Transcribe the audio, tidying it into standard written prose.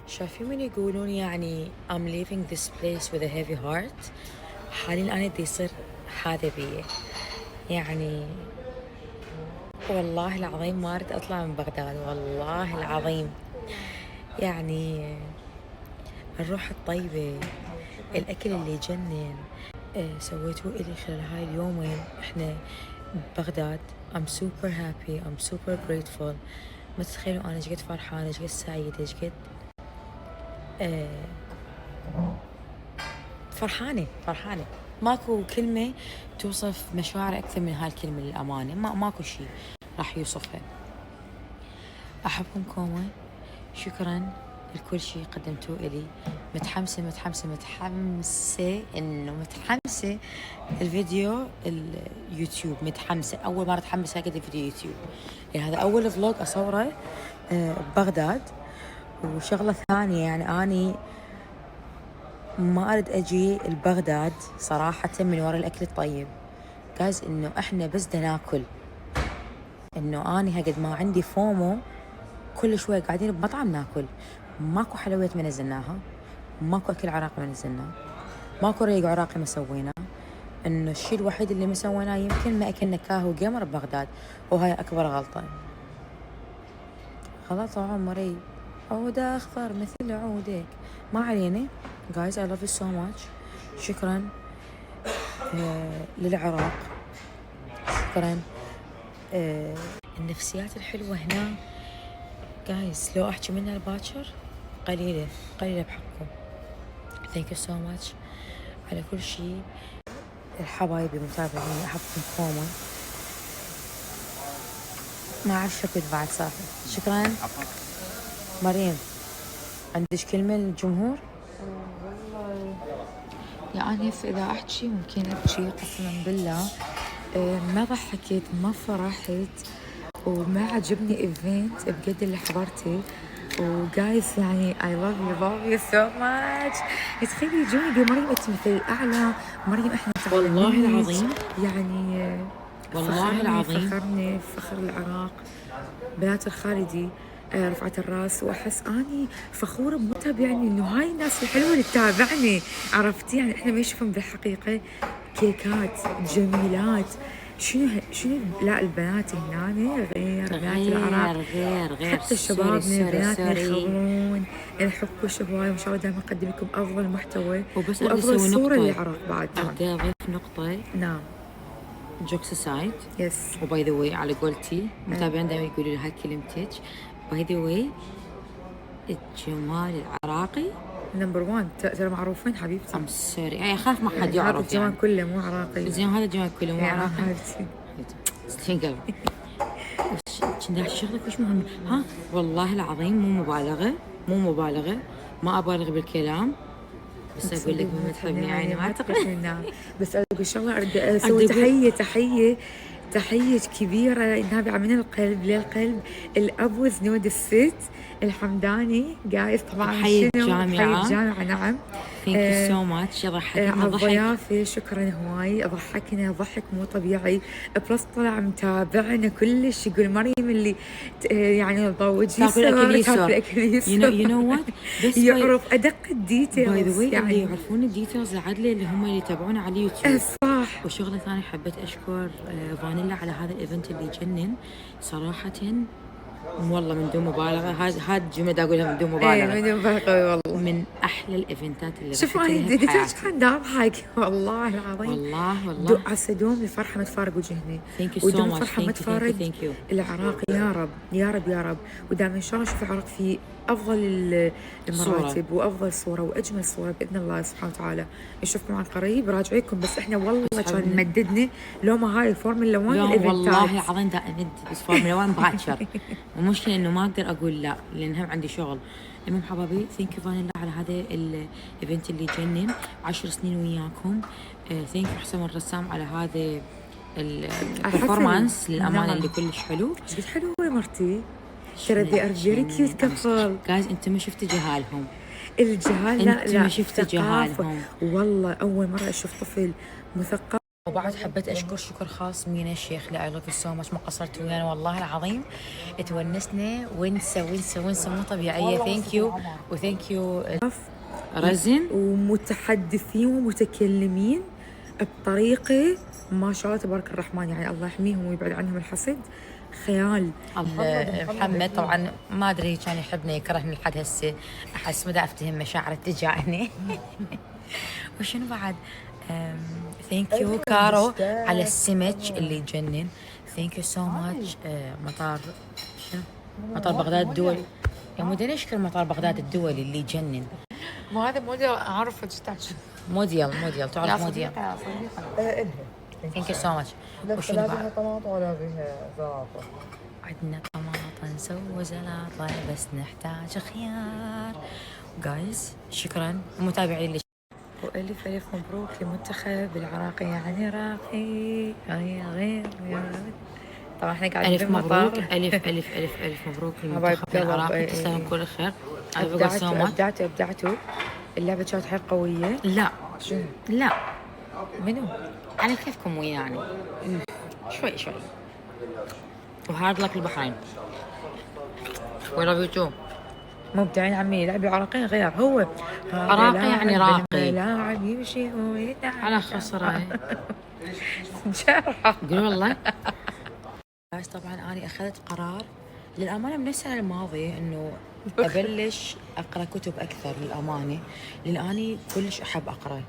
شايفين من يقولون يعني I'm leaving this place with a heavy heart. حاليا أنا دي يصير هذا بيه. يعني والله العظيم ما أريد أطلع من بغداد، والله العظيم. يعني الروح الطيبة، الأكل اللي يجنن، سويتوه إلي خلال هاي اليومين إحنا ببغداد. I'm super happy, I'm super grateful. ما تتخيلوا أنا ايش قد فرحانة، ايش قد سعيدة، ايش قد فرحانة. ماكو كلمة توصف مشاعر أكثر من هالكلمة للأمانة. ماكو شيء راح يوصفها. أحبكم كومة. شكرا لكل شيء قدمتوه إلي. متحمسة الفيديو اليوتيوب. متحمسة أول مرة أتحمس هكذا فيديو يوتيوب. يعني هذا أول فلوج أصوره ببغداد. وشغلة ثانية يعني أني ما أريد أجي لبغداد صراحة من وراء الأكل الطيب. جايز إنه إحنا بس دا ناكل، إنه أني هقد ما عندي فومو كل شوي قاعدين بمطعم ناكل. ماكو حلويات ما نزلناها، ماكو أكل عراقي ما نزلناه، ماكو ريق عراقي ما سويناه. إنه الشيء الوحيد اللي ما سويناه يمكن ما أكلنا كاهو جمر ببغداد، وهاي أكبر غلطة. غلط عمري عودة أخضر مثل عودك. ما علينا. guys I love you so much. شكرا للعراق. شكرا النفسيات الحلوة هنا guys. لو أحكي منها الباكر قليلة بحقكم. thank you so much على كل شيء. الحبايبي متابعيني أحبكم كوما. ما أعرف شكل بعد صافي. شكرا. مريم عندك كلمة للجمهور؟ والله يعني إذا أحكي ممكن أبكي قسما بالله. ما ضحكت، ما فرحت، وما عجبني إيفنت بجد اللي حضرته. وجايز يعني I love you so much. تخيلي يجوني بمريم أنت مثل الأعلى. مريم إحنا والله العظيم يعني والله العظيم فخرني فخر العراق. بنات الخالدي رفعت الراس، واحس اني فخوره بمتابعني انه هاي الناس الحلوه اللي تتابعني. عرفتي يعني احنا ما نشوفهم بالحقيقه كيكات جميلات. شنو لا البنات هنا غير بنات العراق، غير حتى الشباب من بناتنا يخبرون. نحبكم شباب، وان شاء الله دائما نقدم لكم افضل محتوى وبس وافضل صوره للعراق بعد. بدي اضيف نقطة. نعم جوكس سايد. يس. وباي ذا واي على قولتي متابعين دائما يقولوا لي هاي كلمتك. باي ذا واي الجمال العراقي نمبر 1. ترى معروفين حبيبتي. ام سوري يعني اخاف ما حد يعرف. هذا الجمال يعني كله مو عراقي. زين هذا الجمال كله مو عراقي. حبيبتي سلين قلبي. كنت احكي شغلك وش مهم. ها والله العظيم مو مبالغة. ما ابالغ بالكلام، بس اقول لك من تحبني عيني ما تقل. بس اقول شغله اريد اسوي تحية كبيرة نابعة من القلب للقلب الأب زنود الست الحمداني جايز طبعا. حي الجامعة نعم. ثانك يو سو ماتش. ضحكنا على الضيافة شكرا هواي. ضحكنا ضحك مو طبيعي. بلس طلع متابعنا كلش. يقول مريم اللي يعني ضوجي تاكل اكل يو نو وات. يعرف ادق الديتيلز. باي ذا واي اللي يعرفون الديتيلز العدله اللي هم اللي يتابعونا على اليوتيوب. صح. وشغله ثانيه حبيت اشكر فانيلا على هذا الايفنت اللي يجنن صراحه. والله من دون مبالغه هذا الجمله اقولها من دون مبالغه. من دون مبالغه والله من احلى الايفنتات اللي شوف انا قلت كان اضحك والله العظيم. والله عسى دوم الفرحه ما تفارق وجهنا. ثانك يو سو ماتش. الفرحه ما تفارق العراق. يا رب يا رب يا رب. ودائما ان شاء الله نشوف العراق في افضل المراتب وافضل صوره واجمل صوره باذن الله سبحانه وتعالى. نشوفكم عن قريب. راجعيكم بس احنا والله كان مددنا لو ما هاي فورمولا 1 الايفنتات. والله العظيم دا امد بس فورمولا 1 باكر. المشكله انه ما اقدر اقول لا لان هم عندي شغل. المهم حبايبي ثانك يو فانيلا على هذا الايفنت اللي يجنن. 10 سنين وياكم. ثانك يو حسام الرسام على هذا البرفورمانس للامانه اللي كلش حلو. ايش حلوه مرتي. ترى ذي ار فيري كيوت كفل. جايز انت ما شفتي جهالهم. الجهال لا انت ما شفتي جهالهم. والله اول مره اشوف طفل مثقف وبعد حبيت اشكر شكر خاص مينا الشيخ لا اي لاف يو سو ماتش، ما قصرت ويانا والله العظيم، تونسنا ونسه مو طبيعيه. ثانك يو وثانك يو رزن ومتحدثين ومتكلمين بطريقه ما شاء الله تبارك الرحمن، يعني الله يحميهم ويبعد عنهم الحسد. خيال. محمد طبعا ما ادري كان يحبني يكرهني لحد هسه، احس ما افتهم مشاعره تجاهنا. وشنو بعد؟ ثانك يو كارو على السمك اللي يجنن. ثانك يو سو ماتش مطار شنو؟ مطار بغداد الدولي. يا مو دني اشكر مطار بغداد الدولي اللي يجنن. ما هذا موديل اعرفه ايش تحكي. موديل تعرف موديل. يا صديقه. ثانك يو سو ماتش. وشنو لا بعد؟ بيها طماطم ولا بيها زلطه. عندنا طماطم نسوي زلاطة بس نحتاج خيار. جايز شكرا متابعين لي. والف الف مبروك لمنتخب العراقي يعني راقي غير. طبعا احنا قاعدين الف مبروك. الف مبروك للمنتخب العراقي، تستاهلون كل خير. ابدعتوا. اللعبه كانت حيل قويه. لا شنو؟ لا منو؟ على كيفكم وياني شوي وهارد لك البحرين. وي لاف يو تو. مبدعين عمي، لاعبي عراقيين غير. هو عراقي يعني راقي. لاعب يمشي ويتعب على خسرة جرح. قول والله. بس طبعا انا اخذت قرار للامانه من السنه الماضيه انه ابلش اقرا كتب اكثر للامانه، لان اني كلش احب اقرا.